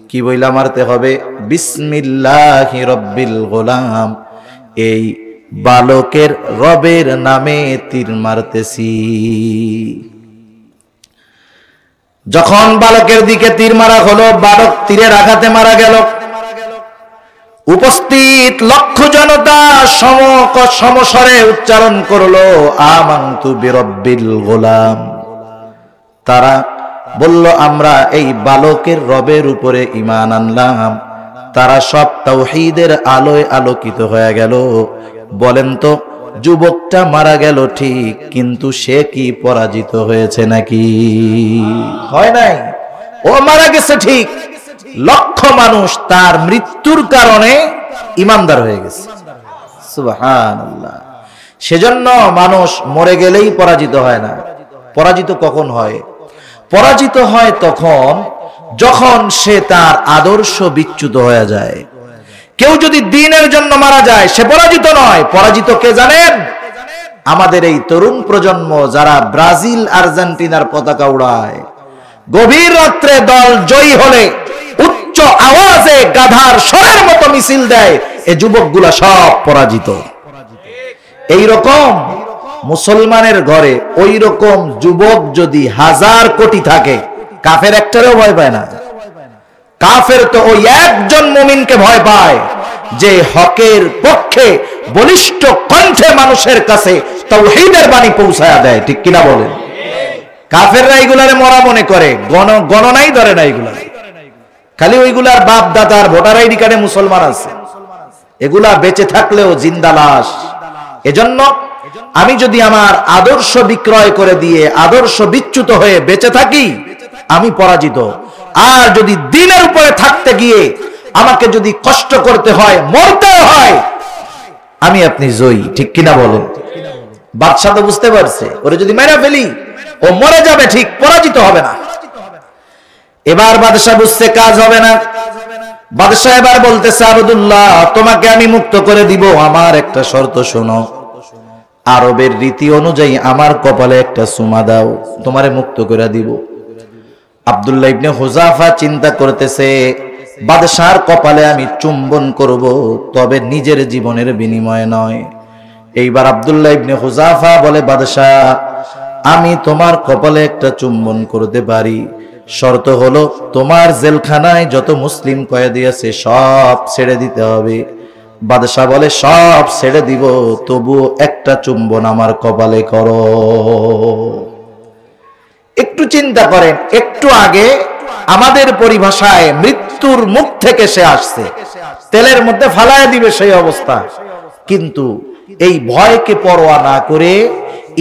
কি বইলা মারতে হবে? বিসমিল্লাহি রব্বিল গোলাম, এই বালকের রবের নামে তীর মারতেছি। যখন বালকের দিকে তীর মারা হলো, বালক তীরের আঘাতে মারা গেল। উপস্থিত লক্ষ জনতা সমস্বরে উচ্চারণ করলো, আমানতু বিরব্বিল গোলাম। তারা বলল, আমরা এই বালকের রবের উপরে ঈমান আনলাম। তারা সব তাওহীদের আলোয় আলোকিত হয়ে গেল। বলেন তো, যুবকটা মারা গেল ঠিক, কিন্তু সে কি পরাজিত হয়েছে নাকি? হয় নাই। ও মারা গেছে ঠিক, লক্ষ মানুষ তার মৃত্যুর কারণে ঈমানদার হয়ে গেছে। সুবহানাল্লাহ। সেজন্য মানুষ মরে গেলেই পরাজিত হয় না। পরাজিত কখন হয়? পরাজিত হয় তখন যখন সে তার আদর্শ বিচ্যুত হয়ে যায়। কেউ যদি দ্বীনের জন্য মারা যায়, সে পরাজিত নয়। পরাজিত কে জানেন? আমাদের এই তরুণ প্রজন্ম যারা ব্রাজিল আর্জেন্টিনার পতাকা উড়ায়। গভীর রাত্রে দল জয়ী হলে উচ্চ আওয়াজে গাধার স্বরের মতো মিছিল দেয়, এই যুবকগুলা সব পরাজিত। এই রকম মুসলমানের ঘরে ওই রকম যুবক যদি 1000 কোটি থাকে, কাফের একটারও ভয় পায় না। কাফের তো ওই একজন মুমিনকে ভয় পায় যে হকের পক্ষে বলিষ্ঠ কণ্ঠে মানুষের কাছে তাওহীদের বাণী পৌঁছায়া দেয়। ঠিক কিনা বলেন? কাফেররা এইগুলারে মরা মনে করে, গণনাই ধরে না এগুলা। খালি ওইগুলার বাপ দাদার ভোটার আইডি কার্ডে মুসলমান আছে, এগুলা বেঁচে থাকলেও জিন্দা লাশ। এজন্য আমি যদি আমার আদর্শ বিক্রয় করে দিয়ে আদর্শ বিচ্যুত হয়ে বেঁচে থাকি, আমি পরাজিত। আর যদি দ্বীনের উপরে থাকতে গিয়ে আমাকে যদি কষ্ট করতে হয়, মরতে হয়, আমি আপনি জয়ী। ঠিক কিনা বলেন? বাদশা তো বুঝতে পারছে, ওরে যদি মেরে ফেলি ও মরে যাবে, ঠিক, পরাজিত হবে না। এবার বাদশা বুঝছে কাজ হবে না। বাদশা এবার বলতেছে, আবদুল্লাহ, তোমাকে আমি মুক্ত করে দিব, আমার একটা শর্ত শোনো। আরবের রীতি অনুযায়ী আমার কপালে একটা চুমা দাও, তোমারে মুক্ত করে দিব। আব্দুল্লাহ ইবনে হুযাফা চিন্তা করতেছে, বাদশার কপালে আমি চুম্বন করব, তবে নিজের জীবনের বিনিময়ে নয়। এইবার আব্দুল্লাহ ইবনে হুযাফা বলে, বাদশাহ, আমি তোমার কপালে একটা চুম্বন করতে পারি, শর্ত হলো তোমার জেলখানায় যত মুসলিম কয়েদি আছে সব ছেড়ে দিতে হবে। বাদশাহ বলে, সব ছেড়ে দিব, তবু একটা চুম্বন আমার কপালে করো। একটু চিন্তা করেন, একটু আগে আমাদের পরিভাষায় মৃত্যুর মুখ থেকে সে আসছে, তেলের মধ্যে ফালায় দিবে সেই অবস্থা। কিন্তু এই ভয়কে পরোয়া না করে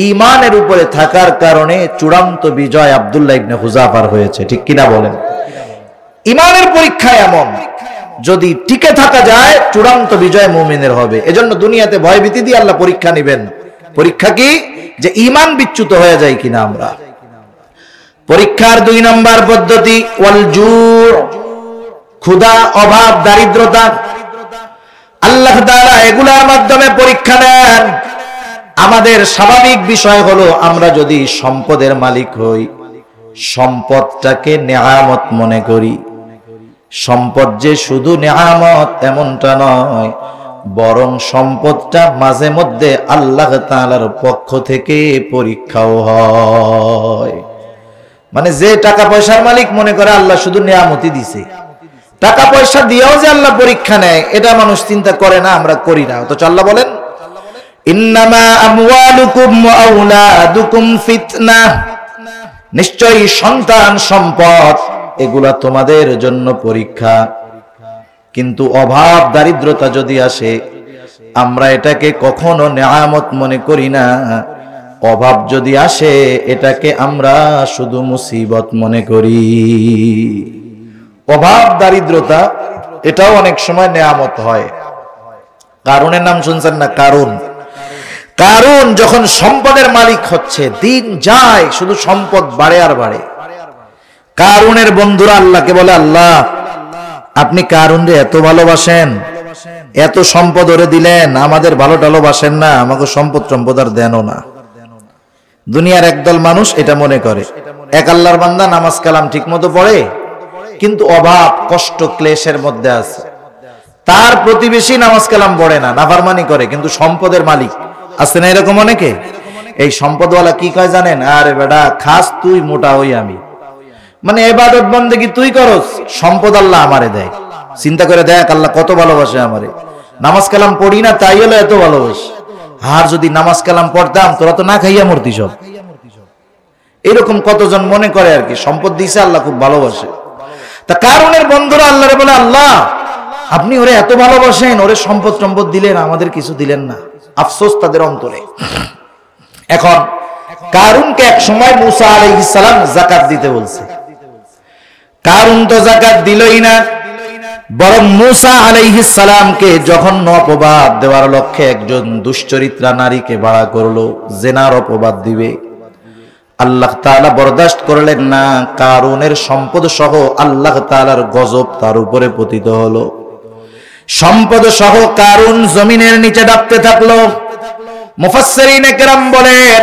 ঈমানের উপরে থাকার কারণে চূড়ান্ত বিজয় আব্দুল্লাহ ইবনে হুযাফার হয়েছে। ঠিক কিনা বলেন? ঈমানের পরীক্ষা এমন, যদি টিকে থাকা যায় চূড়ান্ত বিজয় মুমিনের হবে। এজন্য দুনিয়াতে ভয় ভীতি দিয়ে আল্লাহ পরীক্ষা নেবেন। পরীক্ষা কি? যে ঈমান বিচ্যুত হয়ে যায় কিনা আমরা। পরীক্ষার 2 নম্বর পদ্ধতি ওয়াল জু', ক্ষুধা, অভাব, দারিদ্রতা। আল্লাহ তাআলা এগুলোর মাধ্যমে পরীক্ষা নেন। আমাদের স্বাভাবিক বিষয় হলো আমরা যদি সম্পদের মালিক হই, সম্পদটাকে নেয়ামত মনে করি। সম্পদ যে শুধু নেয়ামত এমনটা নয়, বরং সম্পদটা মাঝে মধ্যে আল্লাহ তাআলার পক্ষ থেকে পরীক্ষাও হয়। মানে যে টাকা পয়সার মালিক মনে করে আল্লাহ শুধু নেয়ামতই দিছে, টাকা পয়সা দিয়েও যে আল্লাহ পরীক্ষা নেয় এটা মানুষ চিন্তা করে না, আমরা করি না। অথচ আল্লাহ বলেন ইন্নামা আমওয়ালুকুম ওয়া আওলাদুকুম ফিতনাহ, নিশ্চয়ই সন্তান সম্পদ এগুলা তোমাদের জন্য পরীক্ষা। কিন্তু অভাব দারিদ্রতা যদি আসে আমরা এটাকে কখনো নেয়ামত মনে করি না। অভাব যদি আসে এটাকে আমরা শুধু মুসিবত মনে করি। অভাব দারিদ্রতা এটাও অনেক সময় নেয়ামত হয়। কারুনের নাম শুনছেন না? কারুন যখন সম্পদের মালিক হচ্ছে, দিন যায় শুধু সম্পদ বাড়ে আর বাড়ে। কারুনের বন্ধুরা আল্লাহকে বলে, আল্লাহ আপনি কারুনরে এত ভালোবাসেন, এত সম্পদ ওরে দিলেন, আমাদের ভালো ভালোবাসেন না, আমাকে সম্পদ আর দেনও না। দুনিয়ার একদল মানুষ এটা মনে করে। এক আল্লাহর বান্দা নামাজ কালাম ঠিক মতো পড়ে, কিন্তু অভাব কষ্ট ক্লেশের মধ্যে আছে। তার প্রতিবেশী নামাজ কালাম পড়ে না, নাফরমানি করে, কিন্তু সম্পদের মালিক আছে না এরকম অনেকে। এই সম্পদওয়ালা কি কয় জানেন? আরে বেটা খাস তুই, মোটা হই আমি। মানে ইবাদত বন্দেগী তুই করস, সম্পদ আল্লাহ আমারে দেয়। চিন্তা করে দেখ আল্লাহ কত ভালোবাসে আমারে। নামাজ কালাম পড়ি না তাই হলো এত ভালোবাসে। আর যদি নামাজ কালাম পড়তাম তোরা তো না খাইয়া মরতি সব। এরকম কতজন মনে করে আর কি, সম্পদ দিয়েছে আল্লাহ খুব ভালোবাসে। তা কারণের বন্ধুরা আল্লাহরে বলে, আল্লাহ আপনি ওরে এত ভালোবাসেন, ওরে সম্পদ দিলেন, আমাদের কিছু দিলেন না। আফসোস তাদের অন্তরে। এখন কারুনকে এক সময় মুসা আলাইহিস সালাম যাকাত দিতে বলছে। কারুন তো যাকাত দিলই না, বরং মুসা আলাইহিস সালামকে জঘন্য অপবাদ দেওয়ার লক্ষ্যে একজন দুশ্চরিত্রা নারীকে ভাড়া করলো, জেনার অপবাদ দিবে। আল্লাহ তাআলা বরদাস্ত করলেন না। কারুনের সম্পদ সহ আল্লাহ তাআলার গজব তার উপরে পতিত হলো। সম্পদ সহ কারুন জমিনের নিচে ডাবতে থাকলো। মুফাসসিরিনে কেরাম বলেন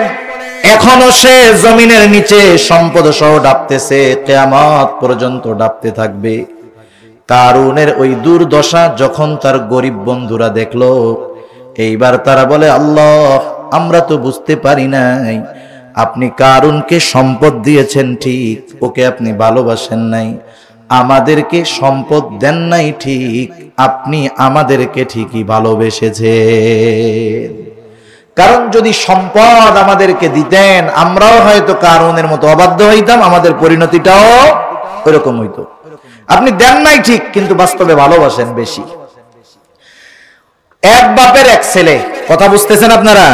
এখনো সে জমিনের নিচে সম্পদ সহ ডাবতেছে, কিয়ামত পর্যন্ত ডাবতে থাকবে। কারুনের ওই দুর্দশা যখন তার গরিব বন্ধুরা দেখলো, এইবার তারা বলে, আল্লাহ আমরা তো বুঝতে পারি নাই, আপনি কারুনকে সম্পদ দিয়েছেন ঠিক, ওকে আপনি ভালোবাসেন নাই। আমাদেরকে সম্পদ দেন নাই ঠিক, আপনি আমাদেরকে ঠিকই ভালোবেসেছেন। কারণ যদি সম্পদ আমাদেরকে দিতেন আমরাও হয়তো কারুনের মতো অবাধ্য হইতাম, আমাদের পরিণতিটাও ওইরকম হইতো। আপনি দেন নাই ঠিক, কিন্তু বাস্তবে ভালোবাসেন বেশি। এক বাপের এক ছেলে, কথা বুঝতেছেন আপনারা?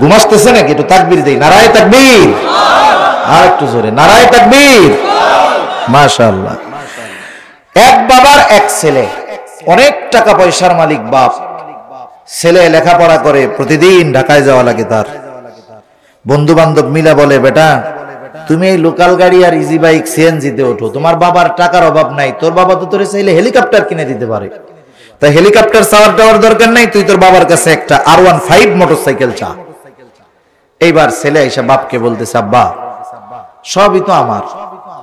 ঘুমাসতেছেন নাকি? একটু তাকবীর দেই, নারায়ে তাকবীর। আর একটু জোরে, নারায়ে তাকবীর। মাশাআল্লাহ। এক বাবার এক ছেলে, অনেক টাকা পয়সার মালিক বাপ। ছেলে লেখাপড়া করে, প্রতিদিন ঢাকায় যাওয়া লাগে তার। বন্ধু বান্ধব মিলা বলে, বেটা তুমি এই লোকাল গাড়ি আর ইজি বাইক সিএনজিতে ওঠো, তোমার বাবার টাকার অভাব নাই, তোর বাবা তো তোরে চাইলে হেলিকপ্টার কিনে দিতে পারে। তাই হেলিকপ্টার চাওয়ার টাওয়ার দরকার নাই, তুই তোর বাবার কাছে একটা R15 মোটরসাইকেল চা। এইবার ছেলে এসে বাপকে বলতেছে, আব্বা সবই তো আমার,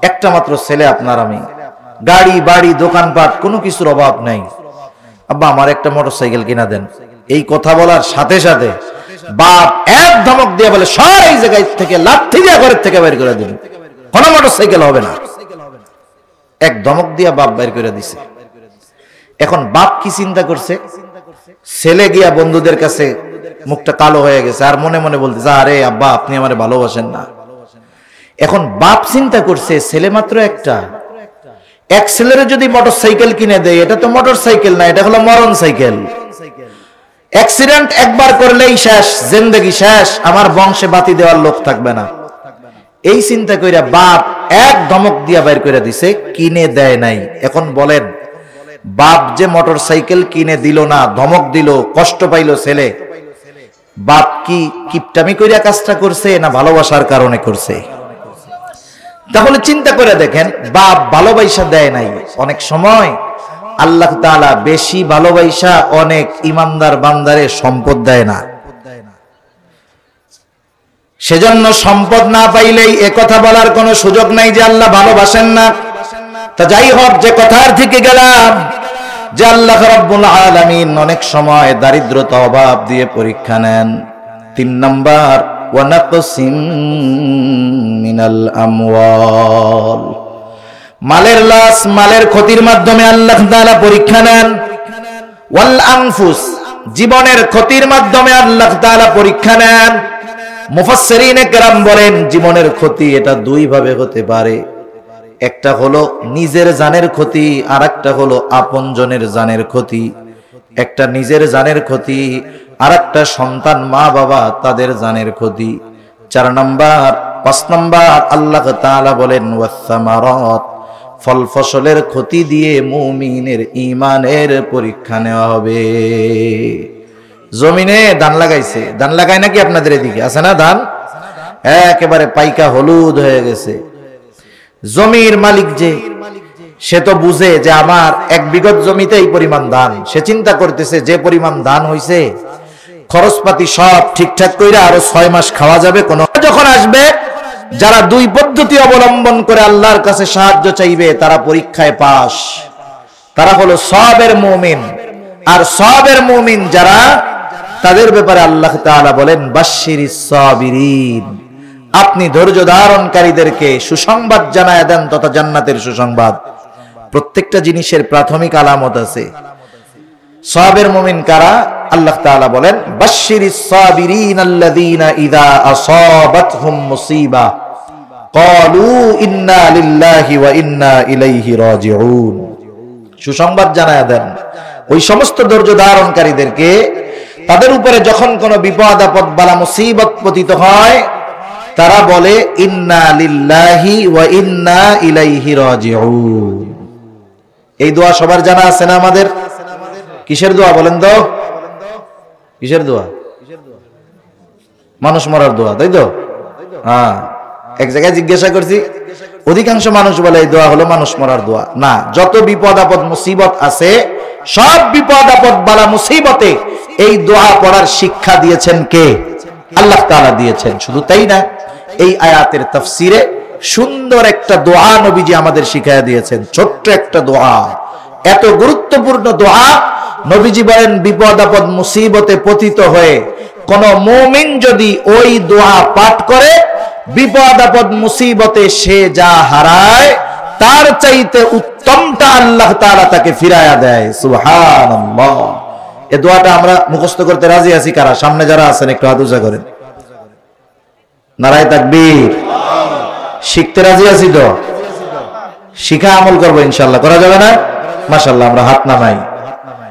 একটা মাত্র ছেলে আপনার আমি, গাড়ি বাড়ি দোকানপাট কোনো কিছুর অভাব নাই, আব্বা আমার একটা মোটরসাইকেল কিনা দেন। এই কথা বলার সাথে সাথে বাপ এক ধমক দিয়ে বলে, সর এই জায়গা থেকে, লাথি দিয়ে ঘরের থেকে বের করে দিন, কোনো মোটরসাইকেল হবে না। এক ধমক দিয়ে বাপ বের করে দিছে। এখন বাপ কি চিন্তা করছে, ছেলে গিয়া বন্ধুদের কাছে মুখটা কালো হয়ে গেছে, আর মনে মনে বলতেছে, আরে আব্বা আপনি আমারে ভালোবাসেন না। এখন বাপ চিন্তা করছে ছেলে মাত্র একটা, এক ছেলের যদি মোটরসাইকেল কিনে দেয়, এটা তো মোটরসাইকেল না, এটা হলো মরণ সাইকেল। অ্যাক্সিডেন্ট একবার করলেই শেষ, জিন্দেগি শেষ, আমার বংশে বাতি দেওয়ার লোক থাকবে না। এই চিন্তা কইরা বাপ এক ধমক দিয়া বাইর করে দিছে, কিনে দেয় নাই। এখন বলেন, বাপ যে মোটরসাইকেল কিনে দিল না, ধমক দিল, কষ্ট পাইল ছেলে, বাপ কি কিপটামি কইরা কাজটা করছে না ভালোবাসার কারণে করছে? তাহলে চিন্তা করে দেখেন, বাপ ভালোবাসা দেয় নাই। অনেক সময় আল্লাহ তাআলা বেশি ভালোবাসা অনেক ইমানদার বান্দারে সম্পদ দেয় না। সেজন্য সম্পদ না পাইলেই একথা বলার কোনো সুযোগ নাই যে আল্লাহ ভালোবাসেন না। তা যাই হোক, যে কথার থেকে গেলাম যে আল্লাহ রাব্বুল আলামিন অনেক সময় দারিদ্রতা অভাব দিয়ে পরীক্ষা নেন। 3 নাম্বার, ওয়া নাকসিম মিনাল আমওয়াল, মালের লস, মালের ক্ষতির মাধ্যমে আল্লাহ তাআলা পরীক্ষা নেন। ওয়াল আনফুস, জীবনের ক্ষতির মাধ্যমে আল্লাহ তাআলা পরীক্ষা নেন। মুফাসসিরিনে কেরাম বলেন, জীবনের ক্ষতি এটা দুই ভাবে হতে পারে। একটা হলো নিজের জানের ক্ষতি, আর একটা হলো আপনজনের জানের ক্ষতি। একটা নিজের জানের ক্ষতি, আর একটা সন্তান মা বাবা তাদের জানের ক্ষতি। 4 নাম্বার 5 নাম্বার আল্লাহ তাআলা বলেন ওয়াসসামারাত, ফল ফসলের ক্ষতি দিয়ে মুমিনের ঈমানের পরীক্ষা নেওয়া হবে। জমিনে ধান লাগাইছে, ধান লাগায় নাকি আপনাদের এদিকে আছে না ধান? একেবারে পাইকা হলুদ হয়ে গেছে। জমির মালিক যে, সে তো বুঝে যে আমার 1 বিঘত জমিতে এই পরিমাণ ধান। সে চিন্তা করতেছে যে পরিমাণ ধান হইছে, খরচপাতি সব ঠিকঠাক কইরা আরো 6 মাস খাওয়া যাবে। কোন যখন আসবে, যারা 2 পদ্ধতি অবলম্বন করে আল্লাহর কাছে সাহায্য চাইবে, তারা পরীক্ষায় পাস। তারা হলো সওয়াবের মুমিন। আর সওয়াবের মুমিন যারা, তাদের ব্যাপারে আল্লাহ তাআলা বলেন বাশশিরিস সাবিরিন, আপনি ধৈর্য ধারণকারীদেরকে সুসংবাদ জানায় দেন, তথা জান্নাতের সুসংবাদ। প্রত্যেকটা জিনিসের প্রাথমিক আলামত আছে। সওয়াবের মুমিন কারা? আল্লাহ তাআলা বলেন বাশশিরিস সাবিরিন আল্লাযীনা ইযা আসাবাতহুম মুসিবা ক্বালু ইন্না লিল্লাহি ওয়া ইন্না ইলাইহি রাজিউন। সুসংবাদ জানায় দেন ওই সমস্ত ধৈর্য ধারণকারীদেরকে, তাদের উপরে যখন কোনো বিপদ আপদ বালা মুসিবত পতিত হয়, তারা বলে ইন্না লিল্লাহি ওয়া ইন্না ইলাইহি রাজিউন। এই দোয়া সবার জানা আছে না আমাদের? কিসের দোয়া বলেন তো? কিসের দোয়া? মানুষ মরার দোয়া, তাই তো? হ্যাঁ, এক জায়গায় জিজ্ঞাসা করছি, অধিকাংশ মানুষ বলে এই দোয়া হলো মানুষ মরার দোয়া। না, যত বিপদ আপদ মুসিবত আছে, সব বিপদ আপদ বালা মুসিবতে এই দোয়া পড়ার শিক্ষা দিয়েছেন কে? আল্লাহ তাআলা দিয়েছেন। শুধু তাই না, এই আয়াতের তাফসিরে সুন্দর একটা দোয়া নবীজি আমাদের শিখাইয়া দিয়েছেন। ছোট্ট একটা দোয়া, এত গুরুত্বপূর্ণ দোয়া। নবীজি বলেন বিপদ আপদ মুসিবতে পতিত হয়ে কোন মুমিন যদি ওই দোয়া পাঠ করে, বিপদ আপদ মুসিবতে সে যা হারায় তার চাইতে উত্তমটা আল্লাহ তাআলা তাকে ফিরায়া দেয়। সুবহানাল্লাহ। এই দোয়াটা আমরা মুখস্থ করতে রাজি আছি কারা? সামনে যারা আছেন একটু হাত উঁচা করেন। নারায়ে তাকবীর। শিখতে রাজি আছি তো? শিখা আমল করবো ইনশাআল্লাহ। করা যাবে না? মাশাআল্লাহ। আমরা হাত নামাই।